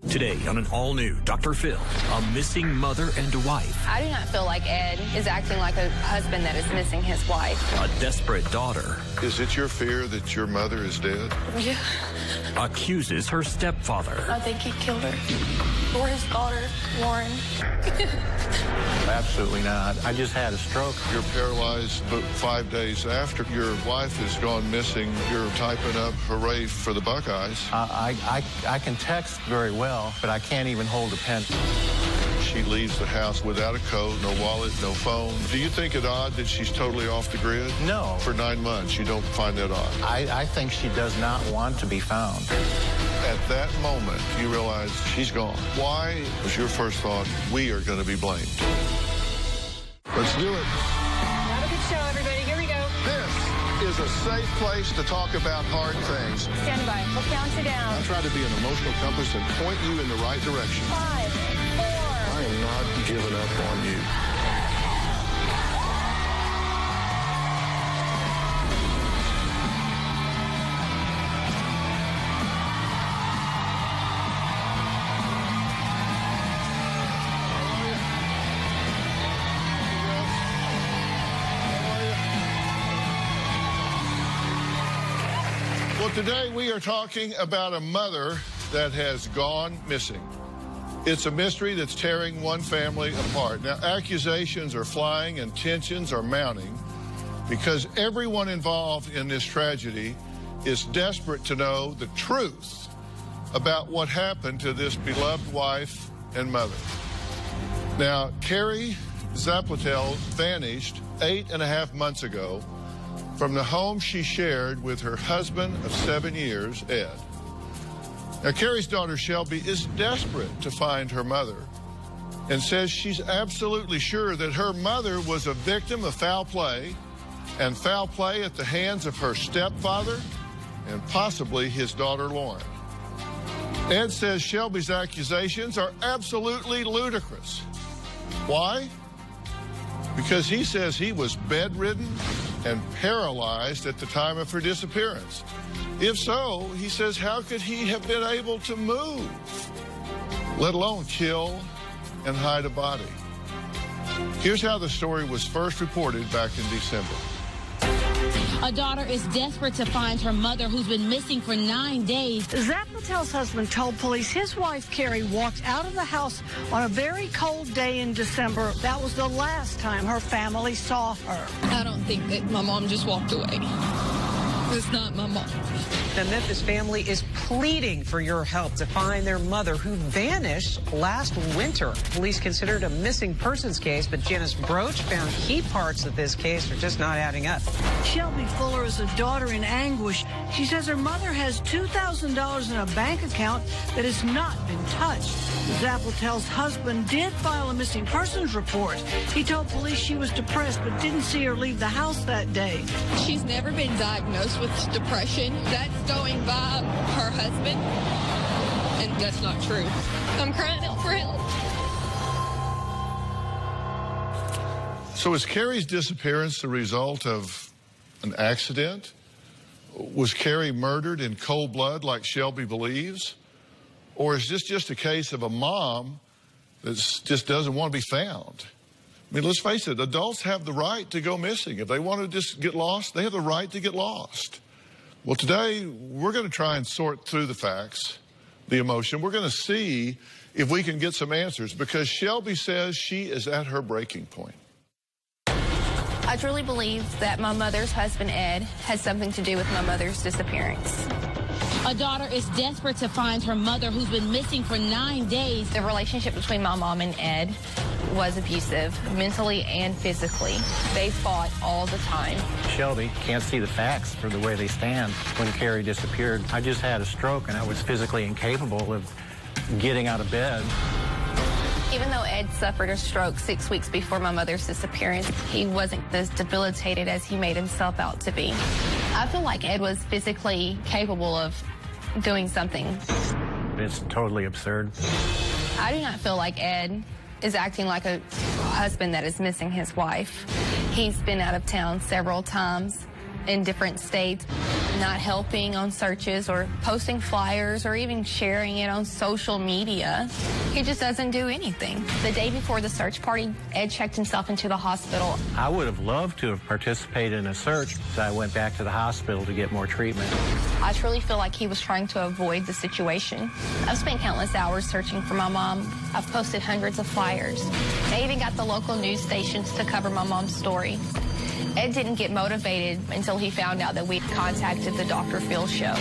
Today on an all-new Dr. Phil, a missing mother and wife. I do not feel like Ed is acting like a husband that is missing his wife. A desperate daughter. Is it your fear that your mother is dead? Yeah. Accuses her stepfather. I think he killed her. Or his daughter, Lauren. Absolutely not. I just had a stroke. You're paralyzed, but 5 days after your wife has gone missing, you're typing up hooray for the Buckeyes. I can text very well, but I can't even hold a pen. She leaves the house without a coat, no wallet, no phone. Do you think it odd that she's totally off the grid? No. For 9 months, you don't find that odd? I think she does not want to be found. At that moment, you realize she's gone. Why was your first thought, we are going to be blamed? Let's do it. Have a good show, everybody. Here we go. This is a safe place to talk about hard things. Stand by. We'll count you down. I try to be an emotional compass and point you in the right direction. 5, 4. I am not giving up on you. Well, today we are talking about a mother that has gone missing. It's a mystery that's tearing one family apart. Now, accusations are flying and tensions are mounting because everyone involved in this tragedy is desperate to know the truth about what happened to this beloved wife and mother. Now, Carie Zapletal vanished 8.5 months ago from the home she shared with her husband of 7 years, Ed. Now, Carrie's daughter, Shelbie, is desperate to find her mother and says she's absolutely sure that her mother was a victim of foul play and foul play at the hands of her stepfather and possibly his daughter, Lauren. Ed says Shelbie's accusations are absolutely ludicrous. Why? Because he says he was bedridden and paralyzed at the time of her disappearance. If so, he says, how could he have been able to move, let alone kill and hide a body? Here's how the story was first reported back in December. A daughter is desperate to find her mother, who's been missing for 9 days. Zapletal's husband told police his wife, Carie, walked out of the house on a very cold day in December. That was the last time her family saw her. I don't think that my mom just walked away. It's not my mom. The Memphis family is pleading for your help to find their mother, who vanished last winter. Police considered a missing persons case, but Janice Broach found key parts of this case are just not adding up. Shelbie Fuller is a daughter in anguish. She says her mother has $2,000 in a bank account that has not been touched. Zapletal's husband did file a missing persons report. He told police she was depressed but didn't see her leave the house that day. She's never been diagnosed with depression. That's going by her husband, and that's not true. I'm crying out for help. So is Carrie's disappearance the result of an accident? Was Carie murdered in cold blood like Shelbie believes? Or is this just a case of a mom that just doesn't want to be found? I mean, let's face it, adults have the right to go missing. If they want to just get lost, they have the right to get lost. Well, today, we're going to try and sort through the facts, the emotion. We're going to see if we can get some answers, because Shelbie says she is at her breaking point. I truly believe that my mother's husband, Ed, has something to do with my mother's disappearance. A daughter is desperate to find her mother, who's been missing for 9 days. The relationship between my mom and Ed was abusive, mentally and physically. They fought all the time. Shelbie can't see the facts for the way they stand. When Carie disappeared, I just had a stroke and I was physically incapable of getting out of bed. Even though Ed suffered a stroke 6 weeks before my mother's disappearance, he wasn't as debilitated as he made himself out to be. I feel like Ed was physically capable of doing something. It's totally absurd. I do not feel like Ed is acting like a husband that is missing his wife. He's been out of town several times in different states. not helping on searches or posting flyers or even sharing it on social media. He just doesn't do anything. The day before the search party, Ed checked himself into the hospital. I would have loved to have participated in a search. I went back to the hospital to get more treatment. I truly feel like he was trying to avoid the situation. I've spent countless hours searching for my mom. I've posted hundreds of flyers. I even got the local news stations to cover my mom's story. Ed didn't get motivated until he found out that we'd contacted the Dr. Phil show.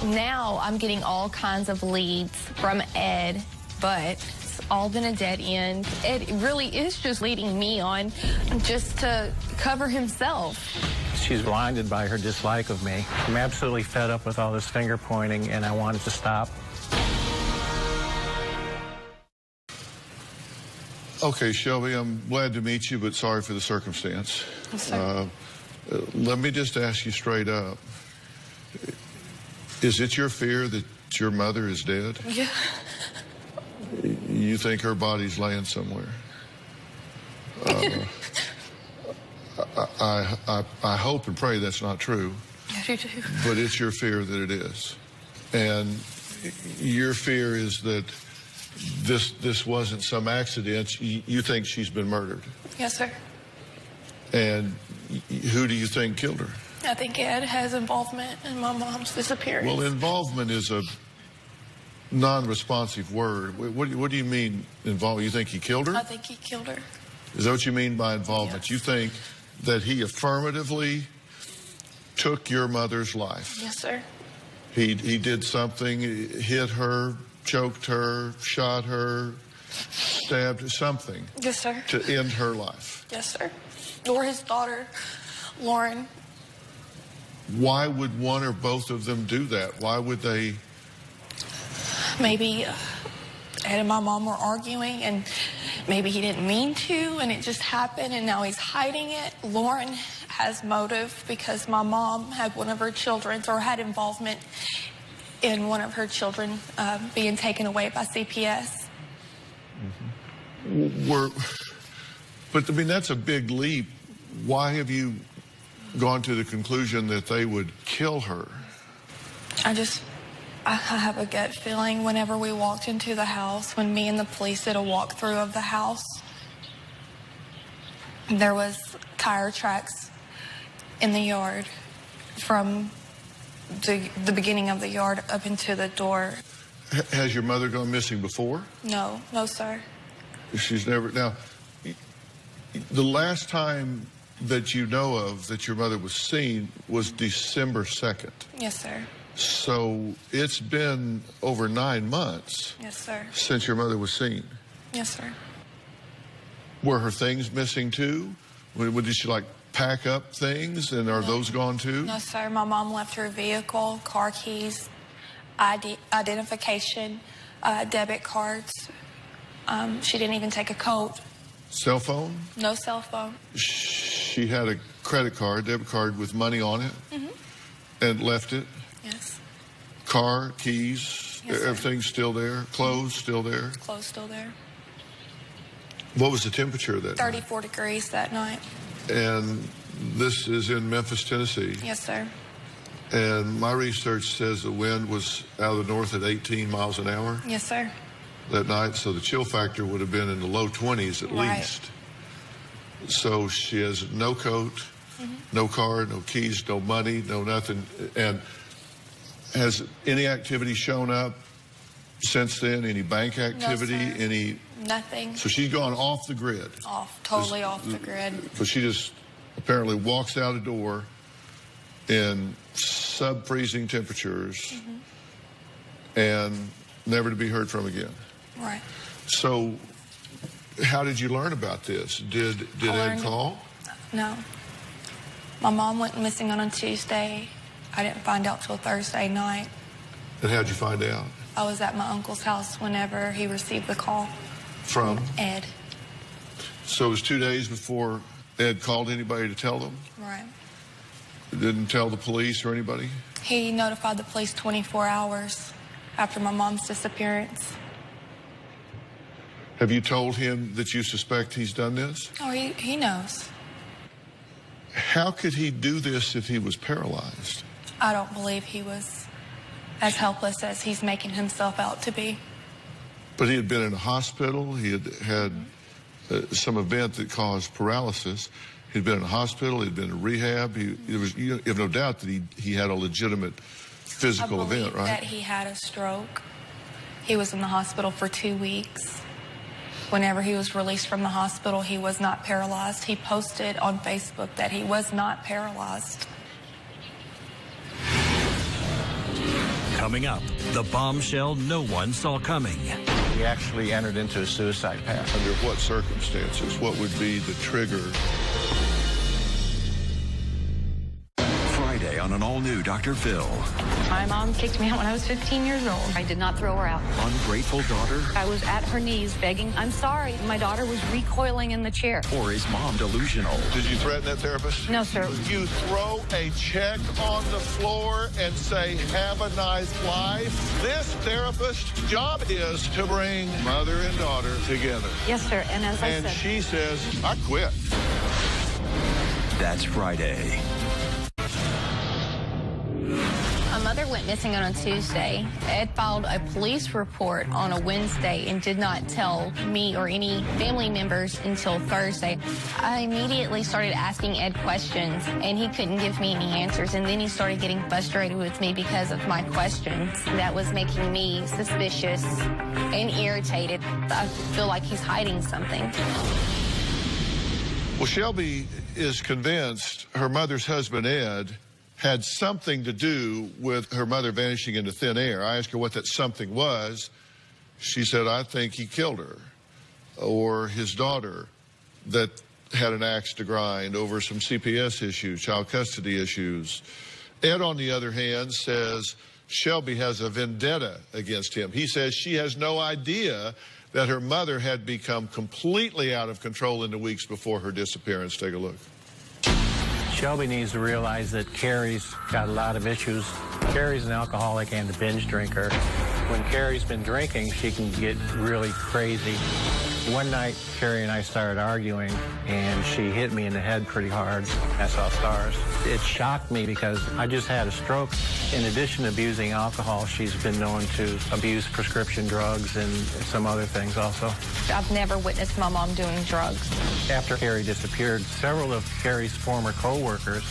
Now I'm getting all kinds of leads from Ed, but it's all been a dead end. Ed really is just leading me on just to cover himself. She's blinded by her dislike of me. I'm absolutely fed up with all this finger pointing, and I want it to stop. Okay, Shelby, I'm glad to meet you, but sorry for the circumstance. Let me just ask you straight up. Is it your fear that your mother is dead? Yeah. You think her body's laying somewhere? I hope and pray that's not true. Yes, you do. But it's your fear that it is. And your fear is that this wasn't some accident. You think she's been murdered. Yes, sir. And who do you think killed her? I think Ed has involvement in my mom's disappearance. Well, involvement is a non-responsive word. What do you mean involvement? You think he killed her? I think he killed her. Is that what you mean by involvement? Yes. You think that he affirmatively took your mother's life? Yes, sir. He did something, hit her, choked her, shot her, stabbed something. Yes, sir. To end her life. Yes, sir. Or his daughter, Lauren. Why would one or both of them do that? Why would they? Maybe Ed and my mom were arguing, and maybe he didn't mean to, and it just happened, and now he's hiding it. Lauren has motive because my mom had one of her children, or had involvement in one of her children being taken away by CPS. But I mean, that's a big leap. Why have you gone to the conclusion that they would kill her? I have a gut feeling whenever we walked into the house, when me and the police did a walkthrough of the house, there was tire tracks in the yard from the beginning of the yard up into the door. Has your mother gone missing before? No, sir. She's never. Now, the last time that you know of that your mother was seen was December 2nd. Yes, sir. So it's been over 9 months. Yes, sir. Since your mother was seen. Yes, sir. Were her things missing too? Did she like pack up things, and are those gone too? No, sir. My mom left her vehicle, car keys, identification, debit cards. She didn't even take a coat. Cell phone? No cell phone. She had a credit card, debit card with money on it, and left it? Yes. Car, keys, yes, everything's still there? Clothes still there? Clothes still there. What was the temperature that 34 degrees that night. And this is in Memphis, Tennessee? Yes, sir. And my research says the wind was out of the north at 18 miles an hour? Yes, sir. That night, so the chill factor would have been in the low 20s at least. So she has no coat, no car, no keys, no money, no nothing. And has any activity shown up since then? Any bank activity? No, sir. Any? Nothing. So she's gone off the grid. Totally off the grid. Because she just apparently walks out a door in sub-freezing temperatures and never to be heard from again. Right. So how did you learn about this? Did Ed call? No. My mom went missing on a Tuesday. I didn't find out till Thursday night. And how'd you find out? I was at my uncle's house whenever he received the call. From? Ed. So it was 2 days before Ed called anybody to tell them? Right. Didn't tell the police or anybody? He notified the police 24 hours after my mom's disappearance. Have you told him that you suspect he's done this? Oh, he knows. How could he do this if he was paralyzed? I don't believe he was as helpless as he's making himself out to be. But he had been in a hospital. He had had some event that caused paralysis. He'd been in a hospital. He'd been in rehab. You have no doubt that he had a legitimate physical event, right? That he had a stroke. He was in the hospital for 2 weeks. Whenever he was released from the hospital, he was not paralyzed. He posted on Facebook that he was not paralyzed. Coming up, the bombshell no one saw coming. He actually entered into a suicide path. Under what circumstances? What would be the trigger? Friday on an all-new Dr. Phil. My mom kicked me out when I was 15 years old. I did not throw her out. Ungrateful daughter? I was at her knees begging, I'm sorry. My daughter was recoiling in the chair. Or is mom delusional? Did you threaten that therapist? No, sir. You throw a check on the floor and say, have a nice life. This therapist's job is to bring mother and daughter together. Yes, sir. And as I And said, she says, I quit. That's Friday. my mother went missing on a Tuesday. Ed filed a police report on a Wednesday and did not tell me or any family members until Thursday. I immediately started asking Ed questions, and he couldn't give me any answers. And then he started getting frustrated with me because of my questions. That was making me suspicious and irritated. I feel like he's hiding something. Well, Shelbie is convinced her mother's husband, Ed, had something to do with her mother vanishing into thin air. I asked her what that something was. She said, I think he killed her, or his daughter that had an axe to grind over some CPS issues, child custody issues. Ed, on the other hand, says Shelbie has a vendetta against him. He says she has no idea that her mother had become completely out of control in the weeks before her disappearance. Take a look. Shelbie needs to realize that Carrie's got a lot of issues. Carrie's an alcoholic and a binge drinker. When Carrie's been drinking, she can get really crazy. One night, Carie and I started arguing, and she hit me in the head pretty hard. I saw stars. It shocked me because I just had a stroke. In addition to abusing alcohol, she's been known to abuse prescription drugs and some other things also. I've never witnessed my mom doing drugs. After Carie disappeared, several of Carrie's former co-workers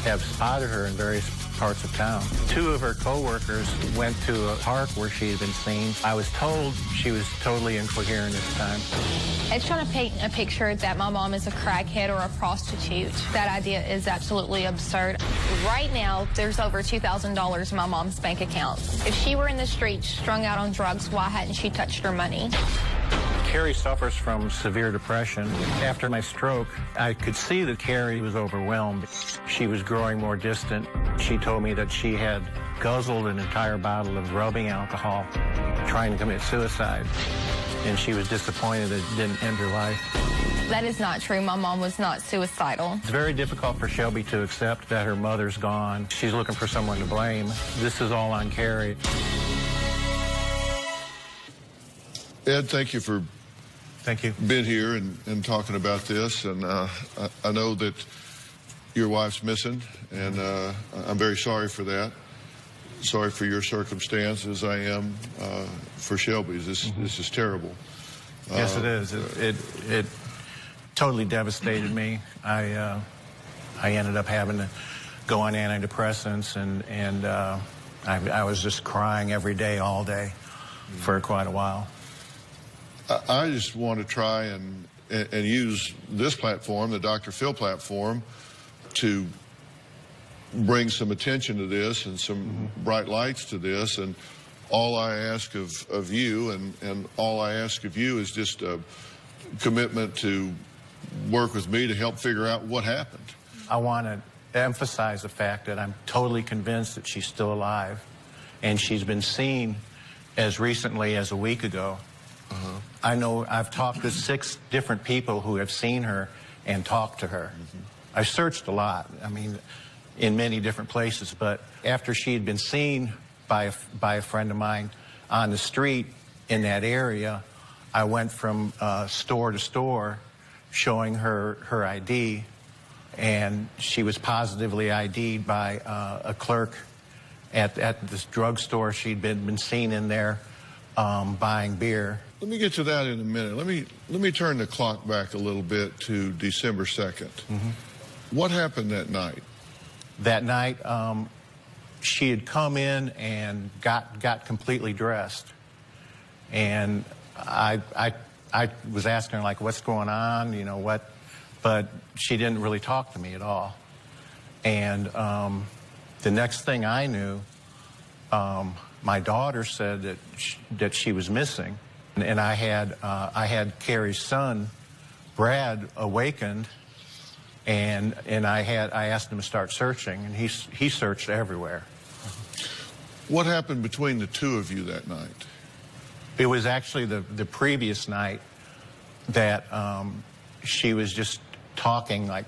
have spotted her in various parts of town. Two of her co-workers went to a park where she had been seen. I was told she was totally incoherent at the time. Ed's trying to paint a picture that my mom is a crackhead or a prostitute. That idea is absolutely absurd. Right now, there's over $2,000 in my mom's bank account. If she were in the streets, strung out on drugs, why hadn't she touched her money? Carie suffers from severe depression. After my stroke, I could see that Carie was overwhelmed. She was growing more distant. She told me that she had guzzled an entire bottle of rubbing alcohol trying to commit suicide, and she was disappointed that it didn't end her life. That is not true. My mom was not suicidal. It's very difficult for Shelbie to accept that her mother's gone. She's looking for someone to blame. This is all on Carie. Ed, thank you for being here and talking about this. And I know that your wife's missing, and I'm very sorry for that. Sorry for your circumstances. I am for Shelbie's. This is terrible. Yes, it is. It totally devastated me. I ended up having to go on antidepressants, and I was just crying every day, all day, for quite a while. I just want to try and use this platform, the Dr. Phil platform, to bring some attention to this and some bright lights to this. And all I ask of you, and all I ask of you, is just a commitment to work with me to help figure out what happened. I want to emphasize the fact that I'm totally convinced that she's still alive, and she's been seen as recently as a week ago. I know I've talked to 6 different people who have seen her and talked to her. I've searched a lot, I mean, in many different places, but after she had been seen by a friend of mine on the street in that area, I went from store to store showing her ID, and she was positively ID'd by a clerk at this drugstore. She'd been seen in there buying beer. Let me get to that in a minute. Let me turn the clock back a little bit to December 2nd. What happened that night? That night, she had come in and got completely dressed, and I was asking her, like, what's going on, you know, what, but she didn't really talk to me at all. And the next thing I knew, my daughter said that she was missing, and I had Carrie's son, Brad, awakened, and I asked him to start searching, and he searched everywhere. What happened between the two of you that night? It was actually the previous night that she was just talking, like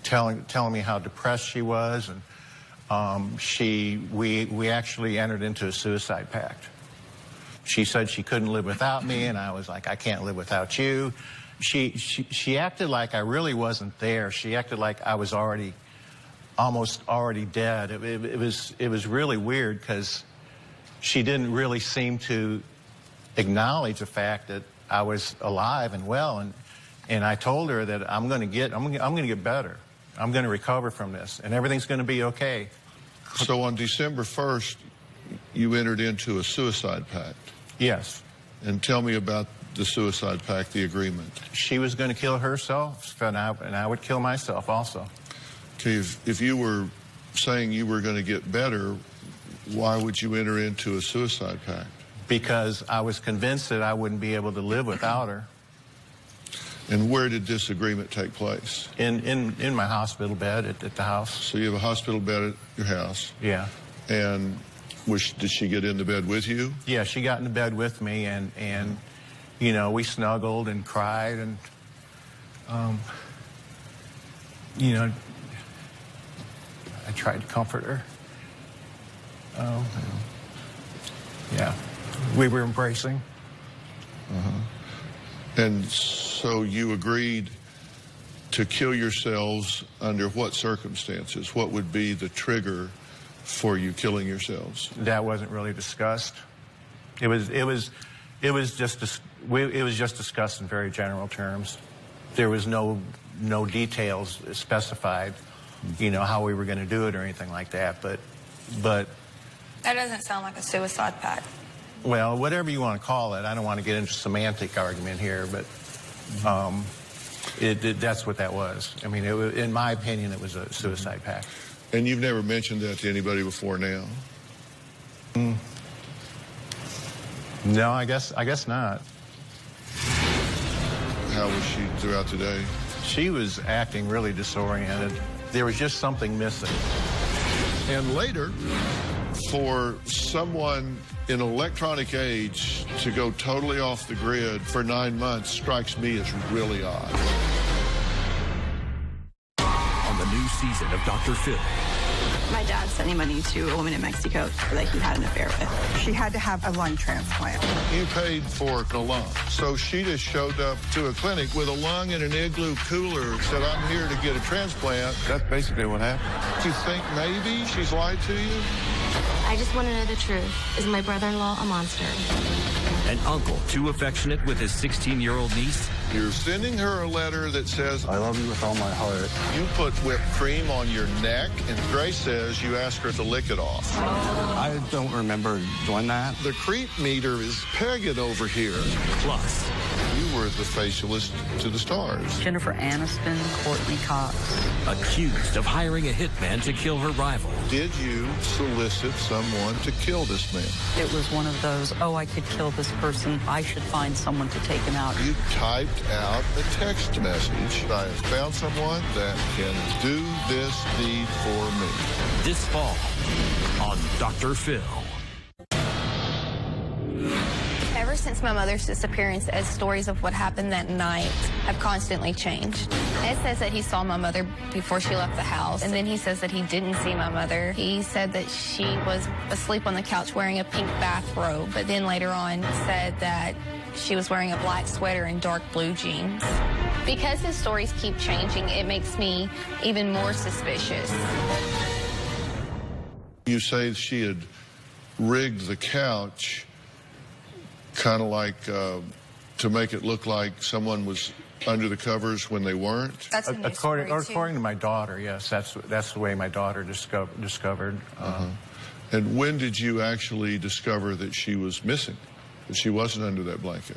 telling me how depressed she was, and we actually entered into a suicide pact. She said she couldn't live without me, and I was like, I can't live without you. She acted like I really wasn't there. She acted like I was almost already dead. It was really weird, because she didn't really seem to acknowledge the fact that I was alive and well, and I told her that I'm going to get better. I'm going to recover from this, and everything's going to be okay. So on December 1st, you entered into a suicide pact. Yes. And tell me about the suicide pact, the agreement. She was going to kill herself, and I would kill myself also. Okay, if you were saying you were going to get better, why would you enter into a suicide pact? Because I was convinced that I wouldn't be able to live without her. And where did this agreement take place? In my hospital bed at the house. So you have a hospital bed at your house? Yeah. And did she get into bed with you? Yeah, she got into bed with me, and you know, we snuggled and cried, and you know, I tried to comfort her. Yeah, we were embracing. And so you agreed to kill yourselves under what circumstances? What would be the trigger for you killing yourselves? That wasn't really discussed. It was just discussed in very general terms. There was no details specified, you know, how we were going to do it or anything like that. But That doesn't sound like a suicide pact. Well, whatever you want to call it. I don't want to get into semantic argument here, but that's what that was. I mean, in my opinion, it was a suicide pact. And you've never mentioned that to anybody before now? No, I guess not. How was she throughout the day? She was acting really disoriented. There was just something missing. And later, for someone in electronic age to go totally off the grid for 9 months strikes me as really odd. On the new season of Dr. Phil. My dad sent money to a woman in Mexico that he had an affair with. She had to have a lung transplant. You paid for a lung. So she just showed up to a clinic with a lung in an igloo cooler, said, I'm here to get a transplant. That's basically what happened. Do you think maybe she's lied to you? I just want to know the truth. Is my brother-in-law a monster? An uncle too affectionate with his 16-year-old niece. You're sending her a letter that says, I love you with all my heart. You put whipped cream on your neck, and Grace says you asked her to lick it off. I don't remember doing that. The creep meter is pegging over here. Plus, you were the facialist to the stars. Jennifer Aniston, Courtney Cox. accused of hiring a hitman to kill her rival. Did you solicit someone to kill this man? It was one of those, oh, I could kill this person. I should find someone to take him out. You typed out a text message. I have found someone that can do this deed for me. This fall on Dr. Phil. Ever since my mother's disappearance, Ed's stories of what happened that night have constantly changed. Ed says that he saw my mother before she left the house, and then he says that he didn't see my mother. He said that she was asleep on the couch wearing a pink bathrobe, but then later on said that she was wearing a black sweater and dark blue jeans. Because his stories keep changing, it makes me even more suspicious. You say she had rigged the couch kind of like to make it look like someone was under the covers when they weren't? That's a new story, too. According to my daughter, yes, that's the way my daughter discovered. And when did you actually discover that she was missing, that she wasn't under that blanket?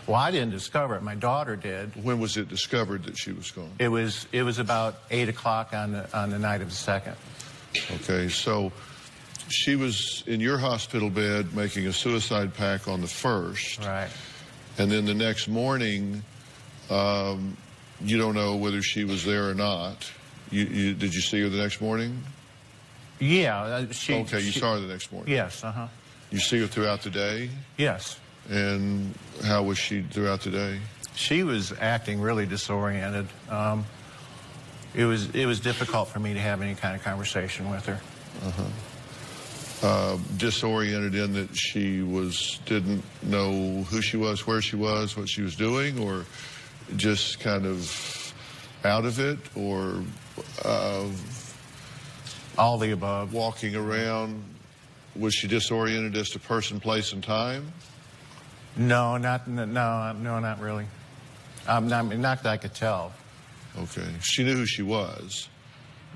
Well, I didn't discover it. My daughter did. When was it discovered that she was gone? It was about 8 o'clock on the night of the 2nd. Okay, so she was in your hospital bed making a suicide pact on the 1st. Right. And then the next morning, you don't know whether she was there or not. Did you see her the next morning? Yeah. You saw her the next morning? Yes, You see her throughout the day? Yes. And how was she throughout the day? She was acting really disoriented. It was difficult for me to have any kind of conversation with her. Disoriented in that she didn't know who she was, where she was, what she was doing, or just kind of out of it, or all the above. Walking around, was she disoriented as to person, place, and time? No, not really. Not that I could tell. Okay. She knew who she was.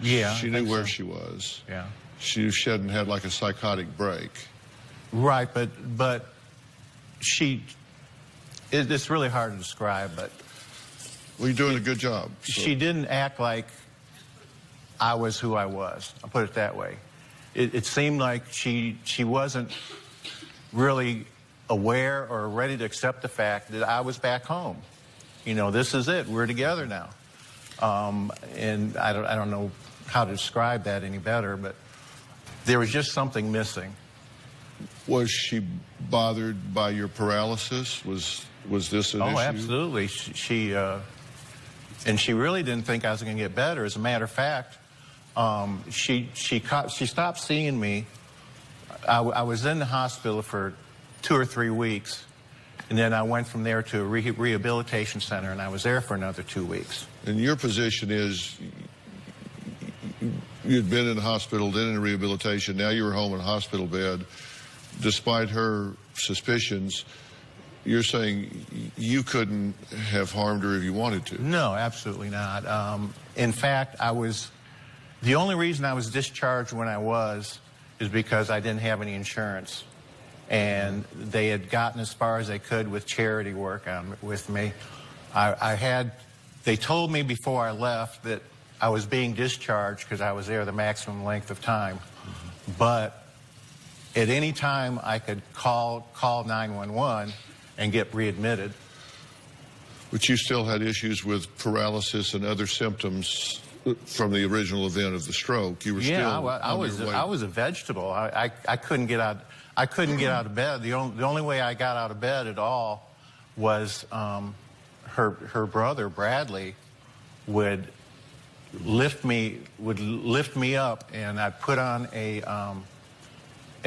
Yeah. She knew where she was. Yeah. She hadn't had like a psychotic break. Right, but it's really hard to describe, but... Well, you're doing a good job. So. She didn't act like I was who I was. I'll put it that way. It seemed like she wasn't really aware or ready to accept the fact that I was back home. You know, this is it. We're together now. And I don't know how to describe that any better, but there was just something missing. Was she bothered by your paralysis? Was this an issue? Oh, absolutely. And she really didn't think I was going to get better. As a matter of fact, she stopped seeing me. I was in the hospital for 2 or 3 weeks, and then I went from there to a rehabilitation center, and I was there for another 2 weeks. And your position is you'd been in the hospital, then in rehabilitation, now you were home in a hospital bed. Despite her suspicions, you're saying you couldn't have harmed her if you wanted to? No, absolutely not. In fact, the only reason I was discharged when I was is because I didn't have any insurance. And they had gotten as far as they could with charity work with me. They told me before I left that I was being discharged because I was there the maximum length of time. But at any time I could call 911 and get readmitted. But you still had issues with paralysis and other symptoms from the original event of the stroke. You were still I was a vegetable. I couldn't get out. I couldn't get out of bed. The only way I got out of bed at all was her brother Bradley would lift me up, and I'd put on a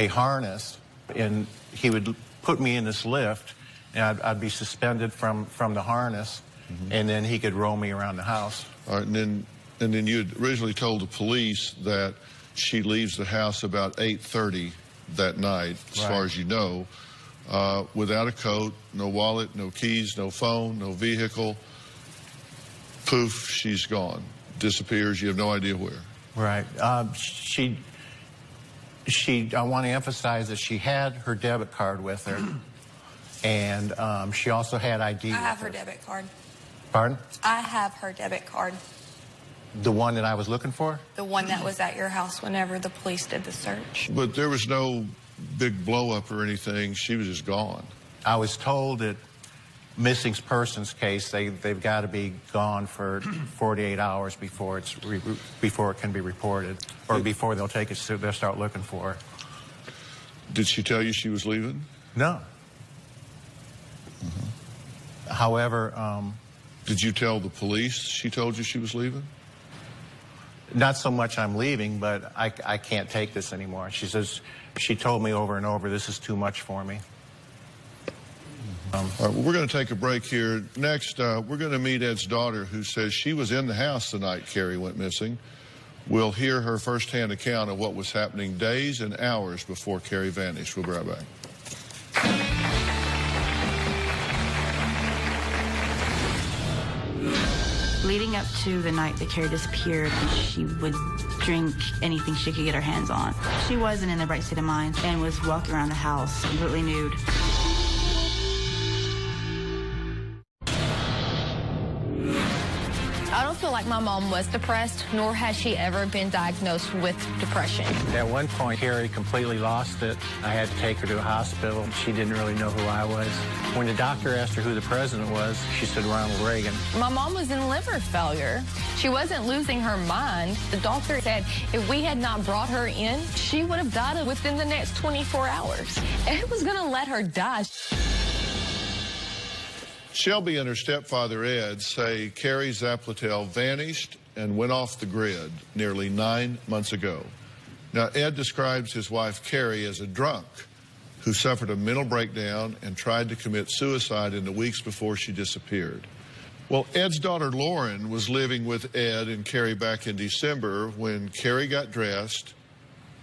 harness, and he would put me in this lift, and I'd be suspended from the harness, and then he could roll me around the house. All right, and then you had originally told the police that she leaves the house about 8:30 that night, as far as you know, without a coat, no wallet, no keys, no phone, no vehicle. Poof, she's gone. Disappears. You have no idea where. Right. I want to emphasize that she had her debit card with her, and she also had ID. I have her debit card. Pardon? I have her debit card. The one that I was looking for? The one that was at your house whenever the police did the search. But there was no big blow-up or anything. She was just gone. I was told that missing persons case, they've got to be gone for 48 hours before it can be reported, or before they'll start looking for her. Did she tell you she was leaving? No. However, did you tell the police she told you she was leaving? Not so much I'm leaving, but I can't take this anymore. She told me over and over, this is too much for me. All right, well, we're going to take a break here. Next, we're going to meet Ed's daughter, who says she was in the house the night Carie went missing. We'll hear her firsthand account of what was happening days and hours before Carie vanished. We'll be right back. Leading up to the night that Carie disappeared, she would drink anything she could get her hands on. She wasn't in the right state of mind and was walking around the house completely nude. I don't feel like my mom was depressed, nor has she ever been diagnosed with depression. At one point, Carie completely lost it. I had to take her to a hospital. She didn't really know who I was. When the doctor asked her who the president was, she said Ronald Reagan. My mom was in liver failure. She wasn't losing her mind. The doctor said if we had not brought her in, she would have died within the next 24 hours. Ed was going to let her die. Shelbie and her stepfather, Ed, say Carie Zapletal vanished and went off the grid nearly 9 months ago. Now, Ed describes his wife, Carie, as a drunk who suffered a mental breakdown and tried to commit suicide in the weeks before she disappeared. Well, Ed's daughter, Lauren, was living with Ed and Carie back in December when Carie got dressed,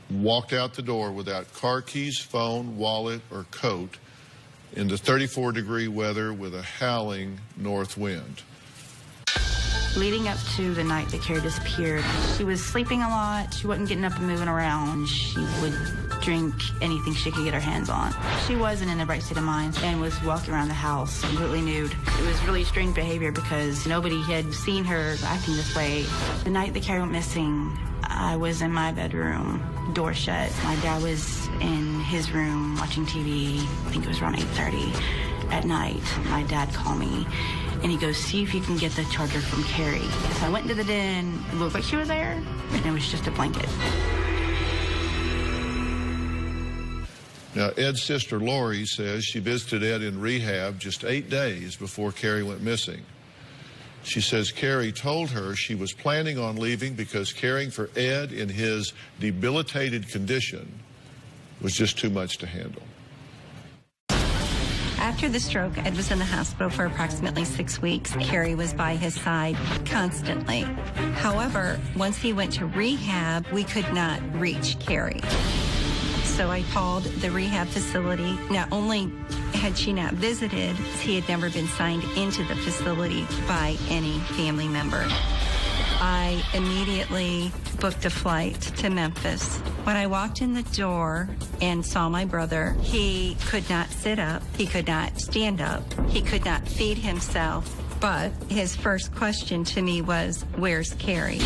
walked out the door without car keys, phone, wallet, or coat, in the 34-degree weather with a howling north wind. Leading up to the night that Carie disappeared, she was sleeping a lot. She wasn't getting up and moving around. She would drink anything she could get her hands on. She wasn't in the right state of mind and was walking around the house completely nude. It was really strange behavior because nobody had seen her acting this way. The night that Carie went missing, I was in my bedroom, door shut. My dad was in his room watching TV. I think it was around 8:30 at night. My dad called me and he goes, see if you can get the charger from Carie. So I went into the den, it looked like she was there, and it was just a blanket. Now, Ed's sister, Lori, says she visited Ed in rehab just 8 days before Carie went missing. She says Carie told her she was planning on leaving because caring for Ed in his debilitated condition was just too much to handle. After the stroke, Ed was in the hospital for approximately 6 weeks. Carie was by his side constantly. However, once he went to rehab, we could not reach Carie. So I called the rehab facility. Not only had she not visited, he had never been signed into the facility by any family member. I immediately booked a flight to Memphis. When I walked in the door and saw my brother, he could not sit up, he could not stand up, he could not feed himself, but his first question to me was, "Where's Carie?"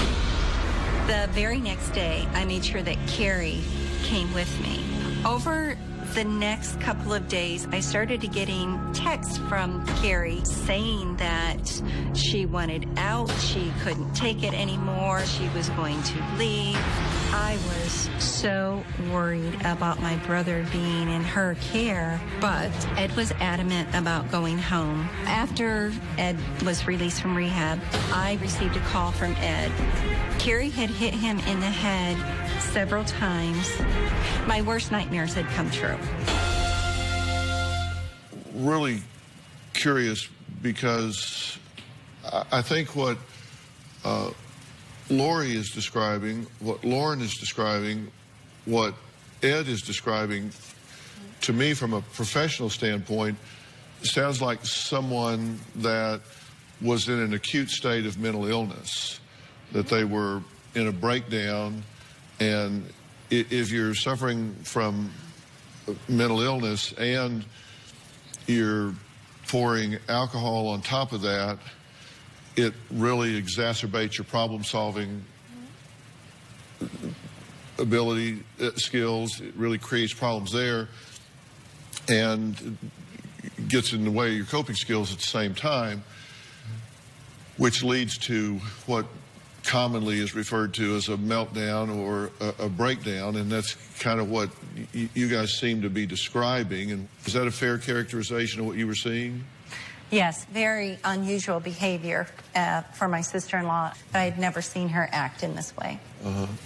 The very next day, I made sure that Carie came with me. Over the next couple of days, I started getting texts from Carie saying that she wanted out, she couldn't take it anymore, she was going to leave. I was so worried about my brother being in her care, but Ed was adamant about going home. After Ed was released from rehab, I received a call from Ed. Carie had hit him in the head several times. My worst nightmares had come true. Really curious because I think what Lori is describing, what Lauren is describing, what Ed is describing, to me from a professional standpoint, sounds like someone that was in an acute state of mental illness, that they were in a breakdown. And if you're suffering from mental illness and you're pouring alcohol on top of that, it really exacerbates your problem-solving ability, skills. It really creates problems there and gets in the way of your coping skills at the same time, which leads to what commonly is referred to as a meltdown or a breakdown, and that's kind of what you guys seem to be describing. And is that a fair characterization of what you were seeing? Yes, very unusual behavior for my sister-in-law. I had never seen her act in this way.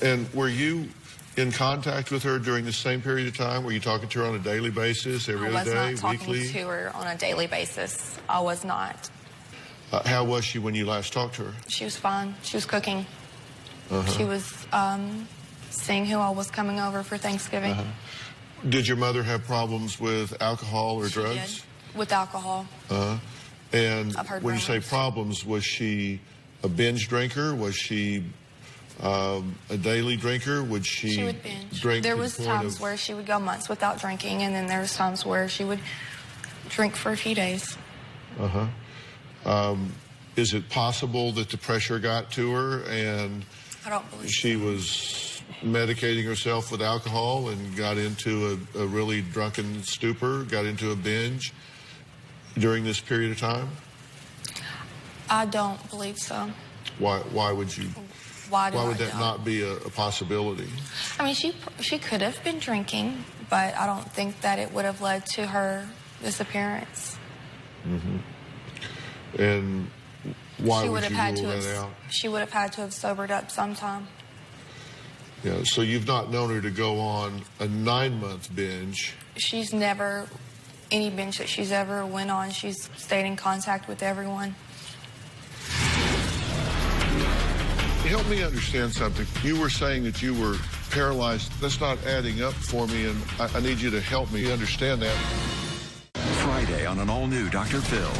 And were you in contact with her during the same period of time? Were you talking to her on a daily basis, every other day, I was not talking weekly? to her on a daily basis. I was not. How was she when you last talked to her? She was fine. She was cooking. She was seeing who all was coming over for Thanksgiving. Did your mother have problems with alcohol or drugs? She did, with alcohol. And I've heard when you say rumors. problems, was she a binge drinker? Was she a daily drinker? Would She would binge. drink There to the was point times of- where she would go months without drinking, and then there was times where she would drink for a few days. Is it possible that the pressure got to her and I don't believe she was medicating herself with alcohol and got into a really drunken stupor, got into a binge during this period of time? I don't believe so. Why would you? Why would that not be a possibility? I mean, she could have been drinking, but I don't think that it would have led to her disappearance. And why She would would have you had rule to that out? She would have had to have sobered up sometime. Yeah, so you've not known her to go on a 9-month binge. She's never, any binge that she's ever went on, she's stayed in contact with everyone. Help me understand something. You were saying that you were paralyzed. That's not adding up for me, and I need you to help me understand that. Friday on an all-new Dr. Phil.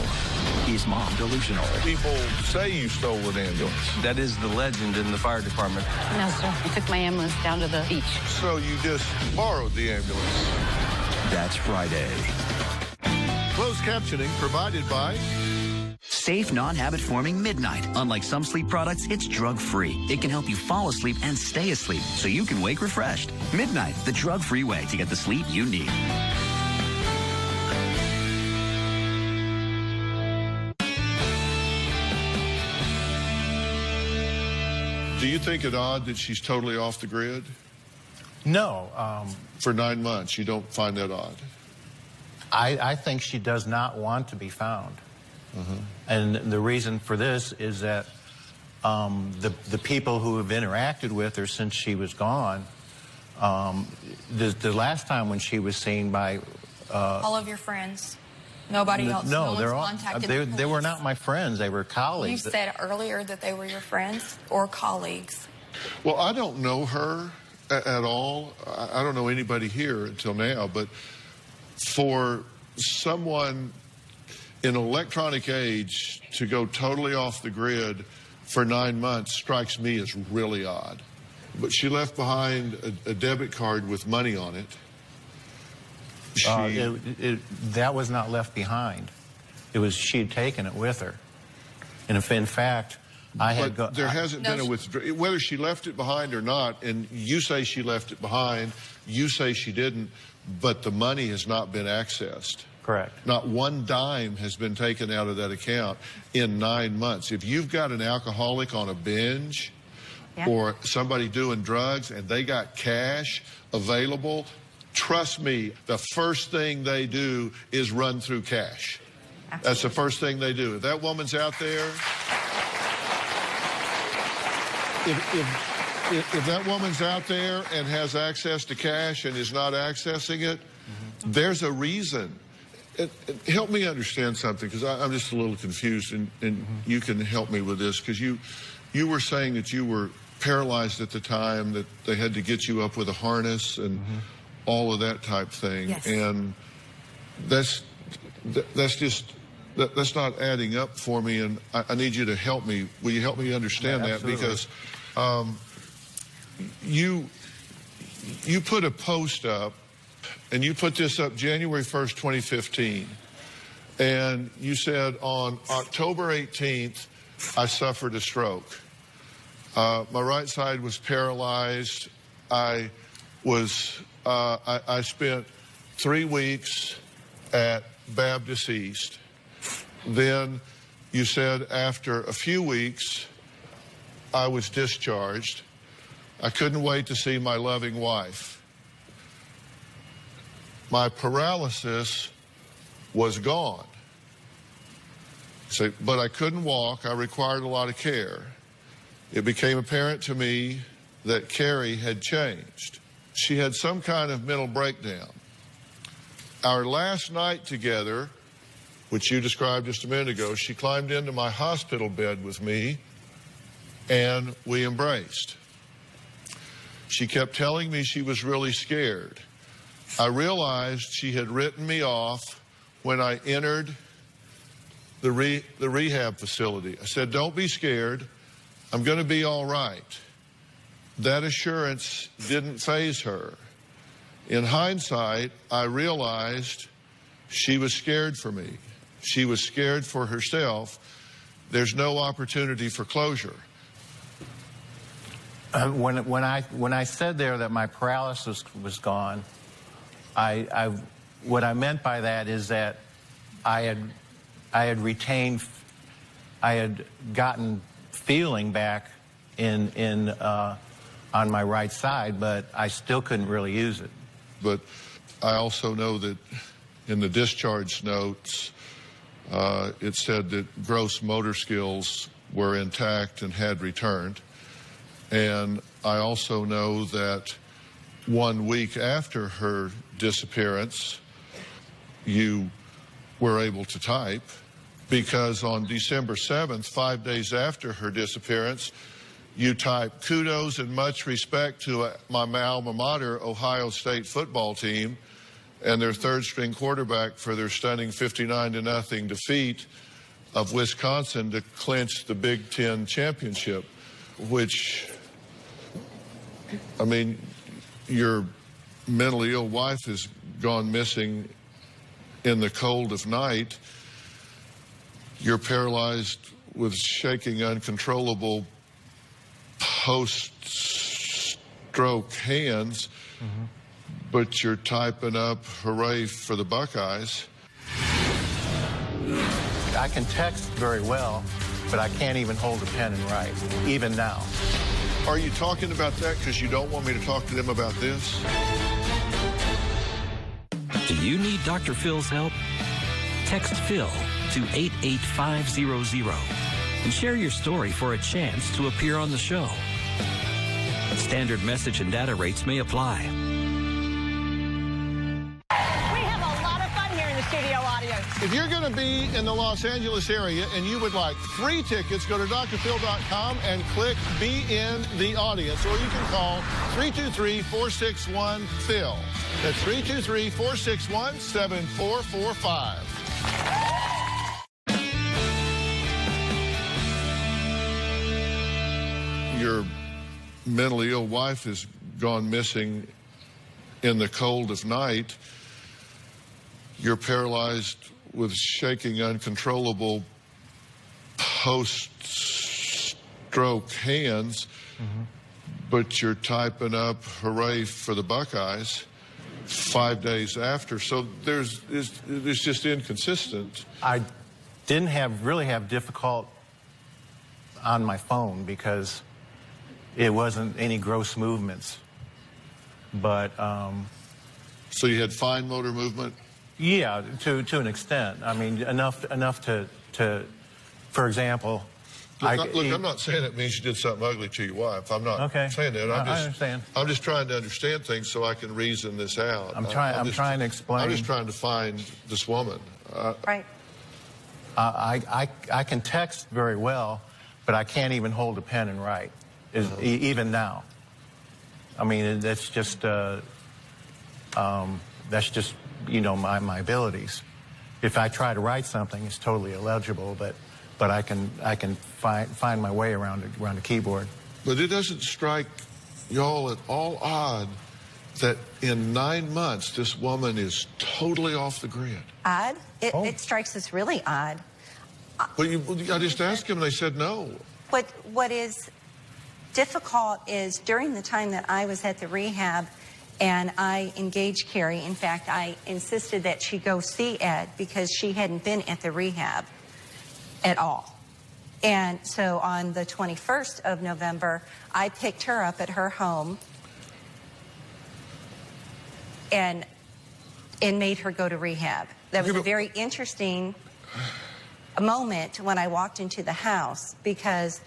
Is mom delusional? People say you stole an ambulance. That is the legend in the fire department. No, sir. I took my ambulance down to the beach. So you just borrowed the ambulance. That's Friday. Closed captioning provided by... Safe, non-habit-forming Midnight. Unlike some sleep products, it's drug-free. It can help you fall asleep and stay asleep so you can wake refreshed. Midnight, the drug-free way to get the sleep you need. Do you think it odd that she's totally off the grid? No. For 9 months, you don't find that odd? I think she does not want to be found. And the reason for this is that the people who have interacted with her since she was gone, the last time when she was seen by... All of your friends. Nobody else. No, one's they're all, contacted the they were police. not my friends. They were You colleagues. said earlier that they were your friends or colleagues. Well, I don't know her at all. I don't know anybody here until now, but for someone in an electronic age to go totally off the grid for 9 months strikes me as really odd. But she left behind a debit card with money on it. That was not left behind. It was she had taken it with her. And if in fact I had But there hasn't been a withdrawal. Whether she left it behind or not, and you say she left it behind, you say she didn't, but the money has not been accessed. Correct. Not one dime has been taken out of that account in 9 months. If you've got an alcoholic on a binge or somebody doing drugs and they got cash available, trust me, the first thing they do is run through cash. Absolutely. That's the first thing they do. If that woman's out there, if that woman's out there and has access to cash and is not accessing it, there's a reason. Help me understand something, because I'm just a little confused, and you can help me with this, because you were saying that you were paralyzed at the time, that they had to get you up with a harness and all of that type thing. Yes. And that's not adding up for me, and I need you to help me. Will you help me understand that? Because you put a post up, and you put this up January 1st, 2015, and you said on October 18th, I suffered a stroke. My right side was paralyzed. I spent 3 weeks at Baptist East. Then you said after a few weeks, I was discharged. I couldn't wait to see my loving wife. My paralysis was gone. But I couldn't walk. I required a lot of care. It became apparent to me that Carie had changed. She had some kind of mental breakdown. Our last night together, which you described just a minute ago, she climbed into my hospital bed with me and we embraced. She kept telling me she was really scared. I realized she had written me off when I entered the rehab facility. I said, "Don't be scared. I'm going to be all right." That assurance didn't faze her. In hindsight, I realized she was scared for me. She was scared for herself. There's no opportunity for closure. When I said there that my paralysis was gone, what I meant by that is that I had gotten feeling back on my right side, but I still couldn't really use it. But I also know that in the discharge notes, it said that gross motor skills were intact and had returned. And I also know that 1 week after her disappearance, you were able to type, because on December 7th, 5 days after her disappearance, you typed, "Kudos and much respect to my alma mater, Ohio State football team, and their third-string quarterback for their stunning 59-0 defeat of Wisconsin to clinch the Big Ten championship," which, I mean, your mentally ill wife has gone missing in the cold of night. You're paralyzed with shaking, uncontrollable post-stroke hands, but you're typing up "Hooray for the Buckeyes." I can text very well, but I can't even hold a pen and write, even now. Are you talking about that because you don't want me to talk to them about this? Do you need Dr. Phil's help? Text Phil to 88500 and share your story for a chance to appear on the show. Standard message and data rates may apply. We have a lot of fun here in the studio audience. If you're going to be in the Los Angeles area and you would like free tickets, go to drphil.com and click Be in the Audience, or you can call 323-461-PHIL. That's 323-461-7445. Your mentally ill wife has gone missing in the cold of night. You're paralyzed with shaking, uncontrollable post-stroke hands, but you're typing up "Hooray for the Buckeyes" 5 days after. So it's just inconsistent. I didn't really have difficult on my phone because it wasn't any gross movements. But so you had fine motor movement? Yeah, to an extent. I mean, enough to for example, Look, I'm not saying it means you did something ugly to your wife. I'm not saying that. I understand. I'm just trying to understand things so I can reason this out. I'm trying to explain. I'm just trying to find this woman. Right. I can text very well, but I can't even hold a pen and write, even now. I mean, that's just you know, my abilities. If I try to write something, it's totally illegible, but I can find my way around the keyboard. But it doesn't strike y'all at all odd that in 9 months this woman is totally off the grid? Odd? It strikes us really odd. But I just asked them, they said no. What is difficult is during the time that I was at the rehab and I engaged Carie, in fact, I insisted that she go see Ed because she hadn't been at the rehab at all. And so on the 21st of November, I picked her up at her home and made her go to rehab. That was a very interesting moment when I walked into the house because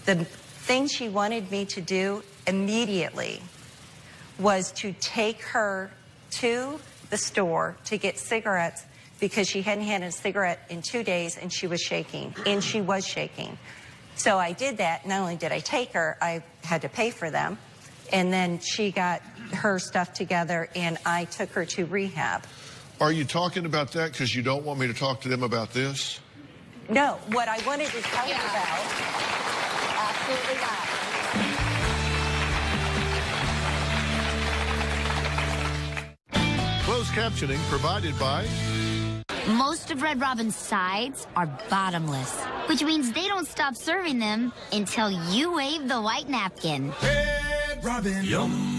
the thing she wanted me to do immediately was to take her to the store to get cigarettes because she hadn't had a cigarette in 2 days and she was shaking. So I did that. Not only did I take her, I had to pay for them. And then she got her stuff together, and I took her to rehab. Are you talking about that because you don't want me to talk to them about this? No, what I wanted to tell you about, absolutely not. Closed captioning provided by... Most of Red Robin's sides are bottomless, which means they don't stop serving them until you wave the white napkin. Red Robin. Yum.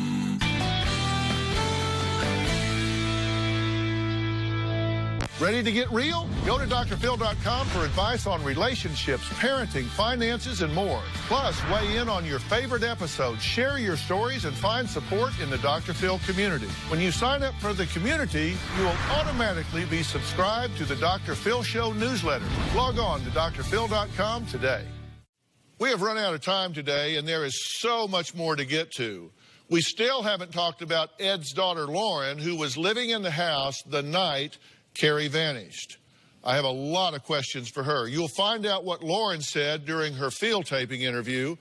Ready to get real? Go to drphil.com for advice on relationships, parenting, finances, and more. Plus, weigh in on your favorite episodes, share your stories, and find support in the Dr. Phil community. When you sign up for the community, you will automatically be subscribed to the Dr. Phil Show newsletter. Log on to drphil.com today. We have run out of time today, and there is so much more to get to. We still haven't talked about Ed's daughter, Lauren, who was living in the house the night Carie vanished. I have a lot of questions for her. You'll find out what Lauren said during her field taping interview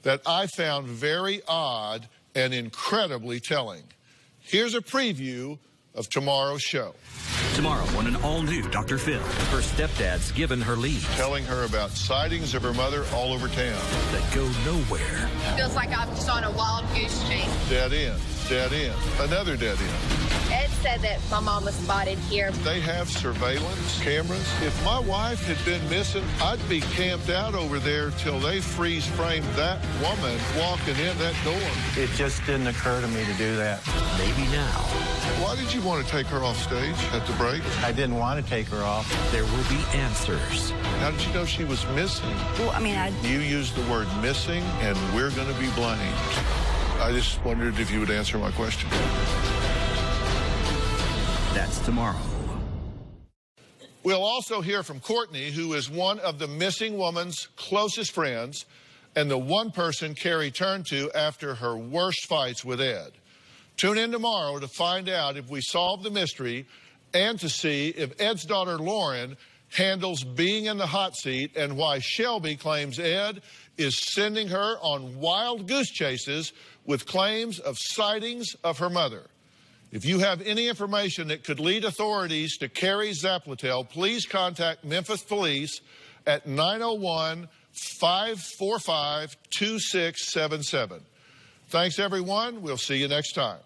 that I found very odd and incredibly telling. Here's a preview of tomorrow's show. Tomorrow on an all-new Dr. Phil, her stepdad's given her leads. Telling her about sightings of her mother all over town. That go nowhere. Feels like I'm just on a wild goose chase. Dead end, dead end, another dead end. Ed said that my mom was spotted here. They have surveillance cameras. If my wife had been missing, I'd be camped out over there till they freeze-framed that woman walking in that door. It just didn't occur to me to do that. Maybe now. Why did you want to take her off stage at the break? I didn't want to take her off. There will be answers. How did you know she was missing? Well, I mean, You used the word missing, and we're going to be blamed. I just wondered if you would answer my question. That's tomorrow. We'll also hear from Courtney, who is one of the missing woman's closest friends and the one person Carie turned to after her worst fights with Ed. Tune in tomorrow to find out if we solve the mystery and to see if Ed's daughter Lauren handles being in the hot seat and why Shelbie claims Ed is sending her on wild goose chases with claims of sightings of her mother. If you have any information that could lead authorities to Carie Zapletal, please contact Memphis Police at 901-545-2677. Thanks, everyone. We'll see you next time.